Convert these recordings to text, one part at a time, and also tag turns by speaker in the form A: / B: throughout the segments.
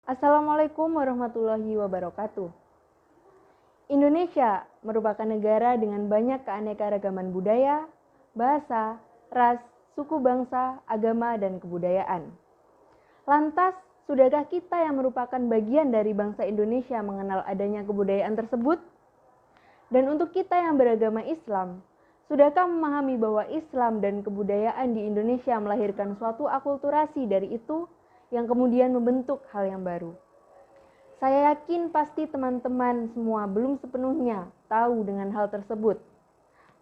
A: Assalamualaikum warahmatullahi wabarakatuh. Indonesia merupakan negara dengan banyak keanekaragaman budaya, bahasa, ras, suku bangsa, agama, dan kebudayaan. Lantas, sudahkah kita yang merupakan bagian dari bangsa Indonesia mengenal adanya kebudayaan tersebut? Dan untuk kita yang beragama Islam, sudahkah memahami bahwa Islam dan kebudayaan di Indonesia melahirkan suatu akulturasi dari itu yang kemudian membentuk hal yang baru? Saya yakin pasti teman-teman semua belum sepenuhnya tahu dengan hal tersebut.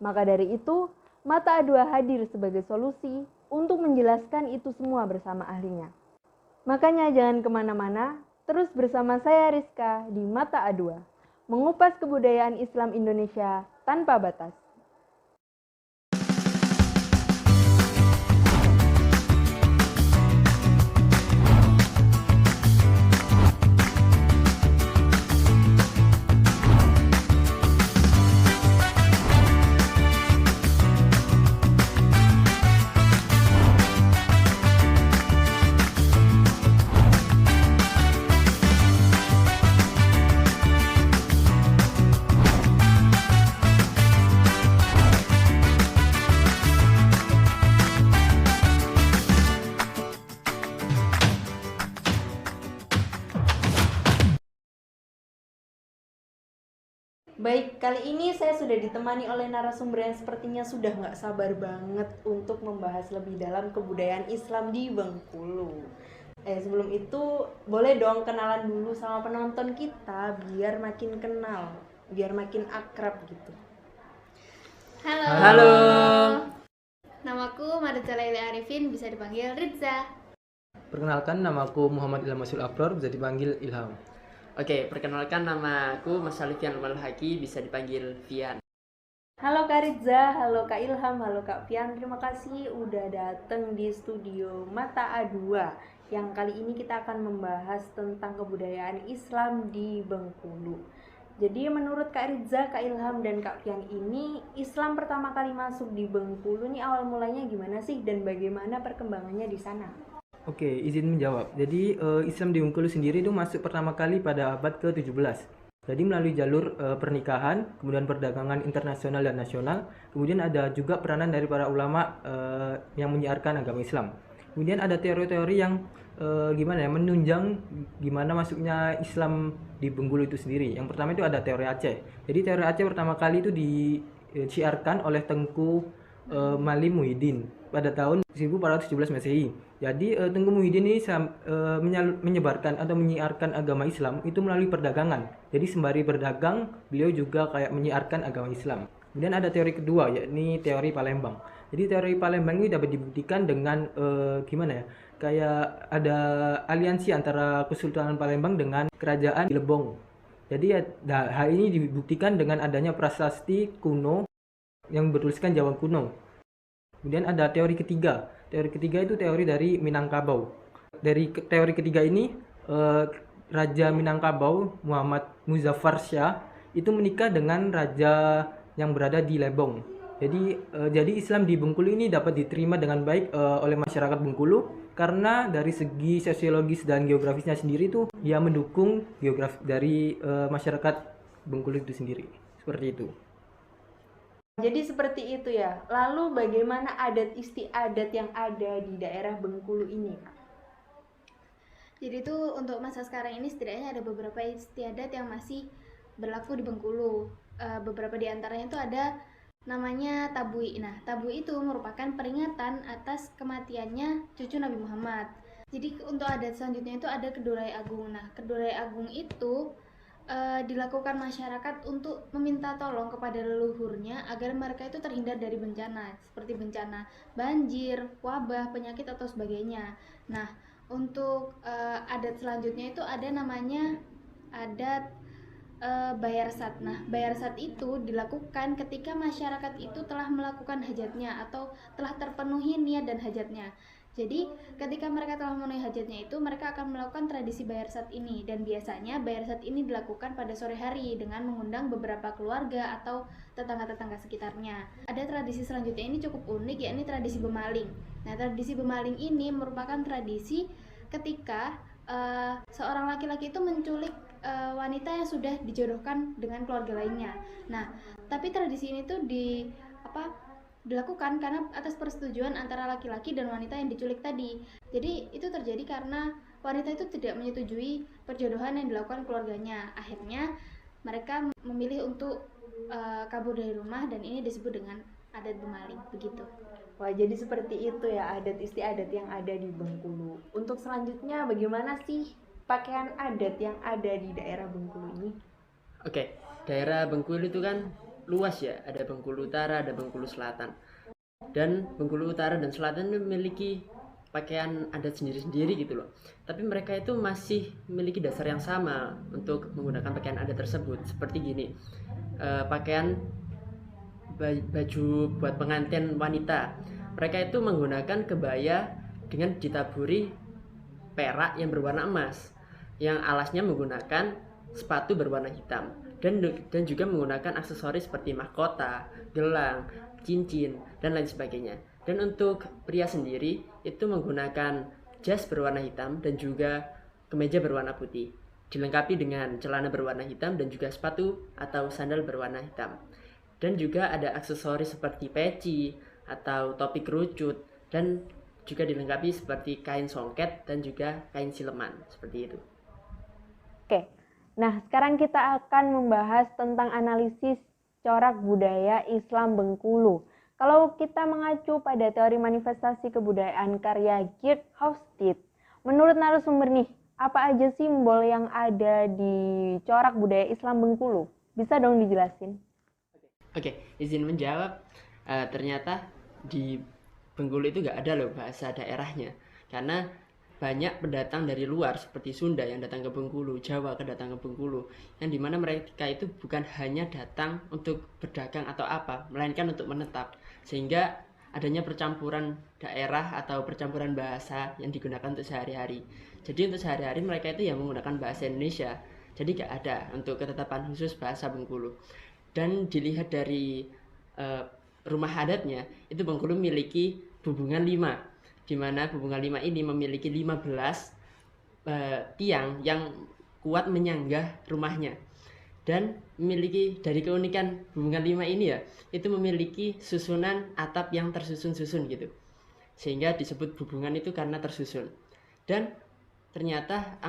A: Maka dari itu, Mata A2 hadir sebagai solusi untuk menjelaskan itu semua bersama ahlinya. Makanya jangan kemana-mana, terus bersama saya Rizka di Mata A2, mengupas kebudayaan Islam Indonesia tanpa batas. Baik, kali ini saya sudah ditemani oleh narasumber yang sepertinya sudah nggak sabar banget untuk membahas lebih dalam kebudayaan Islam di Bengkulu. Sebelum itu, boleh dong kenalan dulu sama penonton kita biar makin kenal, biar makin akrab gitu.
B: Halo. Namaku Marza Laili Arifin, bisa dipanggil Rizza.
C: Perkenalkan, namaku Muhammad Ilham Masul Abror, bisa dipanggil Ilham.
D: Oke, perkenalkan nama aku Mas Alifian Malhaki, bisa dipanggil Fian.
A: Halo Kak Rizza, halo Kak Ilham, halo Kak Fian. Terima kasih udah datang di studio Mata A2 yang kali ini kita akan membahas tentang kebudayaan Islam di Bengkulu. Jadi menurut Kak Rizza, Kak Ilham, dan Kak Fian ini, Islam pertama kali masuk di Bengkulu ini awal mulanya gimana sih dan bagaimana perkembangannya di sana?
C: Oke, izin menjawab. Jadi Islam di Bengkulu sendiri itu masuk pertama kali pada abad ke-17. Jadi melalui jalur pernikahan, kemudian perdagangan internasional dan nasional, kemudian ada juga peranan dari para ulama yang menyiarkan agama Islam. Kemudian ada teori-teori yang menunjang gimana masuknya Islam di Bengkulu itu sendiri. Yang pertama itu ada teori Aceh. Jadi teori Aceh pertama kali itu disiarkan oleh Tengku Mali Muhyiddin pada tahun 1417 Masehi. Jadi Tengku Muhyiddin ini menyebarkan atau menyiarkan agama Islam itu melalui perdagangan. Jadi sembari berdagang, beliau juga kayak menyiarkan agama Islam. Kemudian ada teori kedua, yakni teori Palembang. Jadi teori Palembang ini dapat dibuktikan dengan kayak ada aliansi antara Kesultanan Palembang dengan Kerajaan Lebong. Jadi hal ini dibuktikan dengan adanya prasasti kuno yang bertuliskan Jawa kuno. Kemudian ada teori ketiga. Teori ketiga itu teori dari Minangkabau. Dari teori ketiga ini, Raja Minangkabau Muhammad Muzaffar Shah itu menikah dengan raja yang berada di Lebong. Jadi Islam di Bengkulu ini dapat diterima dengan baik oleh masyarakat Bengkulu karena dari segi sosiologis dan geografisnya sendiri itu dia mendukung geografi dari masyarakat Bengkulu itu sendiri. Seperti itu.
A: Jadi seperti itu ya. Lalu bagaimana adat istiadat yang ada di daerah Bengkulu ini, Kak?
B: Jadi itu untuk masa sekarang ini setidaknya ada beberapa istiadat yang masih berlaku di Bengkulu. Beberapa di antaranya itu ada namanya tabui. Nah, tabui itu merupakan peringatan atas kematiannya cucu Nabi Muhammad. Jadi untuk adat selanjutnya itu ada Kedorai Agung. Nah, Kedorai Agung itu dilakukan masyarakat untuk meminta tolong kepada leluhurnya agar mereka itu terhindar dari bencana seperti bencana banjir, wabah, penyakit atau sebagainya. Nah, untuk adat selanjutnya itu ada namanya adat bayar sat. Nah, bayar sat itu dilakukan ketika masyarakat itu telah melakukan hajatnya atau telah terpenuhi niat dan hajatnya. Jadi ketika mereka telah memenuhi hajatnya itu, mereka akan melakukan tradisi bayar sat ini. Dan biasanya bayar sat ini dilakukan pada sore hari dengan mengundang beberapa keluarga atau tetangga-tetangga sekitarnya. Ada tradisi selanjutnya ini cukup unik, yakni tradisi bemaling. Nah, tradisi bemaling ini merupakan tradisi ketika seorang laki-laki itu menculik wanita yang sudah dijodohkan dengan keluarga lainnya. Nah, tapi tradisi ini tuh dilakukan karena atas persetujuan antara laki-laki dan wanita yang diculik tadi. Jadi itu terjadi karena wanita itu tidak menyetujui perjodohan yang dilakukan keluarganya. Akhirnya mereka memilih untuk kabur dari rumah, dan ini disebut dengan adat bemaling begitu.
A: Wah, jadi seperti itu ya adat istiadat yang ada di Bengkulu. Untuk selanjutnya bagaimana sih pakaian adat yang ada di daerah Bengkulu ini?
D: Oke, daerah Bengkulu itu kan luas ya, ada Bengkulu Utara, ada Bengkulu Selatan. Dan Bengkulu Utara dan Selatan itu memiliki pakaian adat sendiri-sendiri gitu loh. Tapi mereka itu masih memiliki dasar yang sama untuk menggunakan pakaian adat tersebut. Seperti gini, pakaian baju buat pengantin wanita, mereka itu menggunakan kebaya dengan ditaburi perak yang berwarna emas, yang alasnya menggunakan sepatu berwarna hitam, dan juga menggunakan aksesoris seperti mahkota, gelang, cincin, dan lain sebagainya. Dan untuk pria sendiri itu menggunakan jas berwarna hitam dan juga kemeja berwarna putih, dilengkapi dengan celana berwarna hitam dan juga sepatu atau sandal berwarna hitam. Dan juga ada aksesoris seperti peci atau topi kerucut, dan juga dilengkapi seperti kain songket dan juga kain sileman, seperti itu.
A: Oke, nah sekarang kita akan membahas tentang analisis corak budaya Islam Bengkulu. Kalau kita mengacu pada teori manifestasi kebudayaan karya Geert Hofstede, menurut narasumber nih, apa aja simbol yang ada di corak budaya Islam Bengkulu? Bisa dong dijelasin?
D: Oke, izin menjawab. Ternyata di Bengkulu itu gak ada loh bahasa daerahnya, karena banyak pendatang dari luar seperti Sunda yang datang ke Bengkulu, Jawa datang ke Bengkulu, yang dimana mereka itu bukan hanya datang untuk berdagang atau apa, melainkan untuk menetap, sehingga adanya percampuran daerah atau percampuran bahasa yang digunakan untuk sehari-hari. Jadi untuk sehari-hari mereka itu yang menggunakan bahasa Indonesia, jadi gak ada untuk ketetapan khusus bahasa Bengkulu. Dan dilihat dari rumah adatnya, itu Bengkulu memiliki bubungan 5, di mana bubungan 5 ini memiliki 15 tiang yang kuat menyanggah rumahnya. Dan memiliki, dari keunikan bubungan 5 ini ya, itu memiliki susunan atap yang tersusun-susun gitu, sehingga disebut bubungan itu karena tersusun. Dan ternyata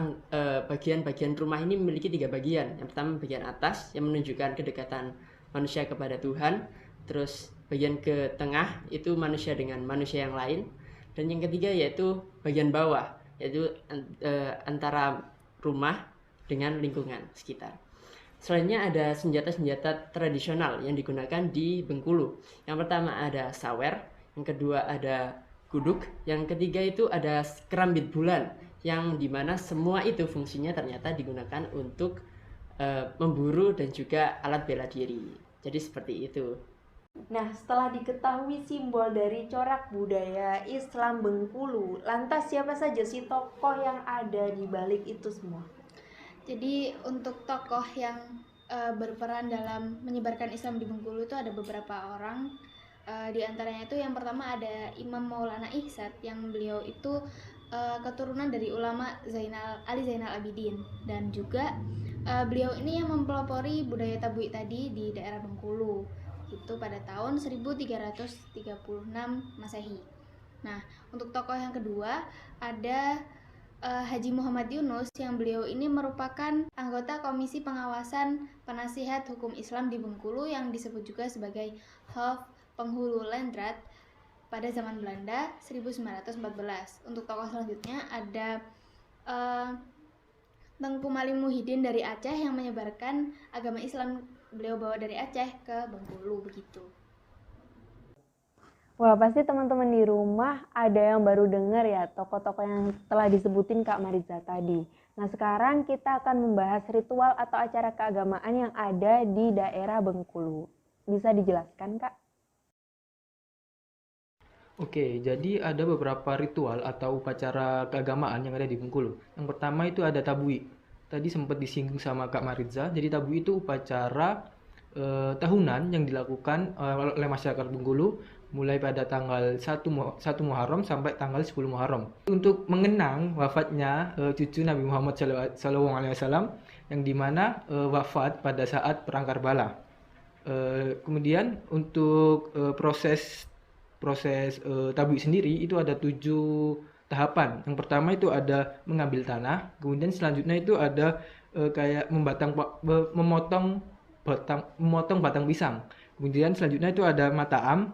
D: bagian-bagian rumah ini memiliki 3 bagian. Yang pertama bagian atas yang menunjukkan kedekatan manusia kepada Tuhan, terus bagian ke tengah itu manusia dengan manusia yang lain, dan yang ketiga yaitu bagian bawah, yaitu antara rumah dengan lingkungan sekitar. Selanjutnya ada senjata-senjata tradisional yang digunakan di Bengkulu. Yang pertama ada sawer, yang kedua ada guduk, yang ketiga itu ada kerambit bulan, yang dimana semua itu fungsinya ternyata digunakan untuk memburu dan juga alat bela diri. Jadi seperti itu.
A: Nah, setelah diketahui simbol dari corak budaya Islam Bengkulu, lantas siapa saja sih tokoh yang ada di balik itu semua?
B: Jadi untuk tokoh yang berperan dalam menyebarkan Islam di Bengkulu itu ada beberapa orang. Di antaranya itu yang pertama ada Imam Maulana Ihsad, yang beliau itu keturunan dari ulama Ali Zainal Abidin, dan juga beliau ini yang mempelopori budaya tabui tadi di daerah Bengkulu itu pada tahun 1336 Masehi. Nah, untuk tokoh yang kedua ada Haji Muhammad Yunus, yang beliau ini merupakan anggota Komisi Pengawasan Penasihat Hukum Islam di Bengkulu yang disebut juga sebagai Hof Penghulu Landrat pada zaman Belanda 1914. Untuk tokoh selanjutnya ada Tengku Maling Muhyiddin dari Aceh yang menyebarkan agama Islam, beliau bawa dari Aceh ke Bengkulu begitu.
A: Wah, pasti teman-teman di rumah ada yang baru dengar ya tokoh-tokoh yang telah disebutin Kak Mariza tadi. Nah, sekarang kita akan membahas ritual atau acara keagamaan yang ada di daerah Bengkulu. Bisa dijelaskan, Kak?
C: Oke, jadi ada beberapa ritual atau upacara keagamaan yang ada di Bengkulu. Yang pertama itu ada tabui. Tadi sempat disinggung sama Kak Mariza. Jadi tabui itu upacara tahunan yang dilakukan oleh masyarakat Bengkulu mulai pada tanggal 1 Muharram sampai tanggal 10 Muharram. Untuk mengenang wafatnya cucu Nabi Muhammad SAW yang dimana wafat pada saat Perang Karbala. Kemudian untuk proses tabuik sendiri itu ada 7 tahapan. Yang pertama itu ada mengambil tanah, kemudian selanjutnya itu ada kayak memotong batang pisang. Kemudian selanjutnya itu ada mataam,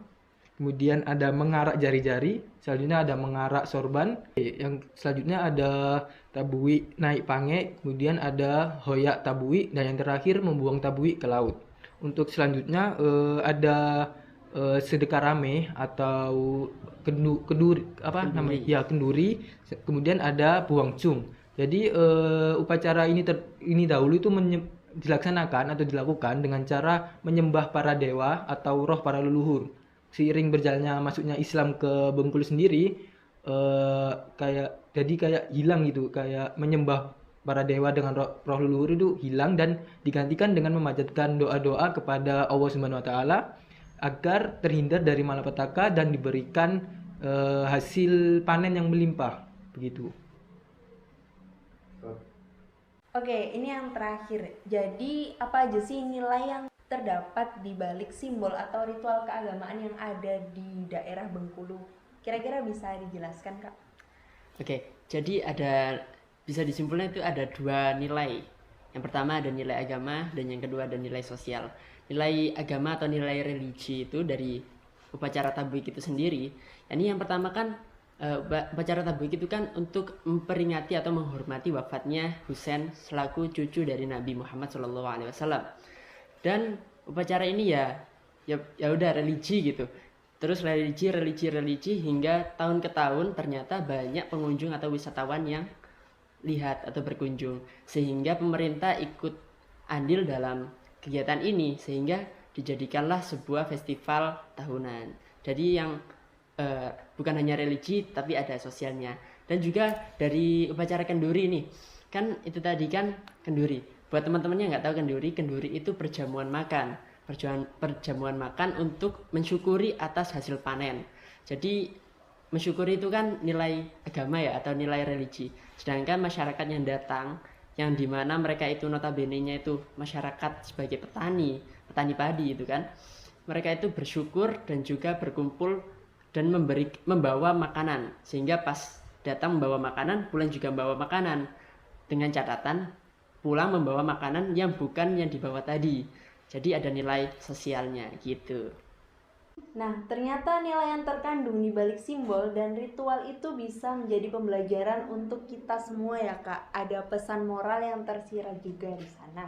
C: kemudian ada mengarak jari-jari, selanjutnya ada mengarak sorban, yang selanjutnya ada tabuik naik pange, kemudian ada hoyak tabuik, dan yang terakhir membuang tabuik ke laut. Untuk selanjutnya ada sedekah rame atau kenduri. Kenduri. Kemudian ada buang cung. Jadi upacara ini dahulu itu dilaksanakan atau dilakukan dengan cara menyembah para dewa atau roh para leluhur. Seiring berjalannya masuknya Islam ke Bengkulu sendiri, kayak hilang gitu, kayak menyembah para dewa dengan roh leluhur itu hilang dan digantikan dengan memanjatkan doa-doa kepada Allah Subhanahu wa taala agar terhindar dari malapetaka dan diberikan hasil panen yang melimpah begitu.
A: Oke, ini yang terakhir. Jadi apa aja sih nilai yang terdapat di balik simbol atau ritual keagamaan yang ada di daerah Bengkulu? Kira-kira bisa dijelaskan, Kak?
D: Oke, jadi bisa disimpulkan itu ada 2 nilai. Yang pertama ada nilai agama dan yang kedua ada nilai sosial. Nilai agama atau nilai religi itu dari upacara tabuik itu sendiri. Ini yang pertama kan upacara tabuik itu kan untuk memperingati atau menghormati wafatnya Husain selaku cucu dari Nabi Muhammad SAW. Dan upacara ini ya udah religi gitu. Terus religi hingga tahun ke tahun ternyata banyak pengunjung atau wisatawan yang lihat atau berkunjung, sehingga pemerintah ikut andil dalam kegiatan ini sehingga dijadikanlah sebuah festival tahunan. Jadi yang bukan hanya religi tapi ada sosialnya. Dan juga dari upacara kenduri nih, kan itu tadi kan kenduri. Buat teman-teman yang nggak tahu kenduri itu perjamuan makan untuk mensyukuri atas hasil panen. Jadi mensyukuri itu kan nilai agama ya atau nilai religi. Sedangkan masyarakat yang datang, yang dimana mereka itu notabene-nya itu masyarakat sebagai petani padi itu kan, mereka itu bersyukur dan juga berkumpul dan membawa makanan, sehingga pas datang membawa makanan, pulang juga membawa makanan, dengan catatan pulang membawa makanan yang bukan yang dibawa tadi. Jadi ada nilai sosialnya gitu.
A: Nah, ternyata nilai yang terkandung di balik simbol dan ritual itu bisa menjadi pembelajaran untuk kita semua ya, Kak. Ada pesan moral yang tersirat juga di sana.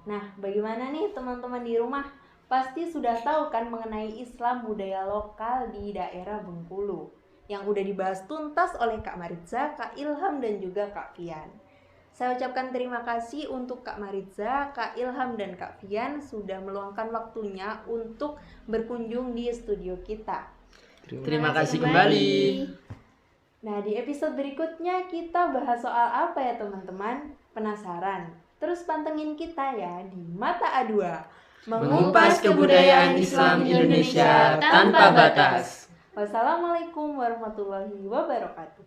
A: Nah, bagaimana nih teman-teman di rumah? Pasti sudah tahu kan mengenai Islam budaya lokal di daerah Bengkulu yang udah dibahas tuntas oleh Kak Maritza, Kak Ilham, dan juga Kak Fian. Saya ucapkan terima kasih untuk Kak Maritza, Kak Ilham, dan Kak Fian sudah meluangkan waktunya untuk berkunjung di studio kita.
D: Terima kasih kembali.
A: Nah, di episode berikutnya kita bahas soal apa ya teman-teman? Penasaran? Terus pantengin kita ya di Mata A2.
D: Mengupas kebudayaan Islam Indonesia tanpa batas.
A: Wassalamualaikum warahmatullahi wabarakatuh.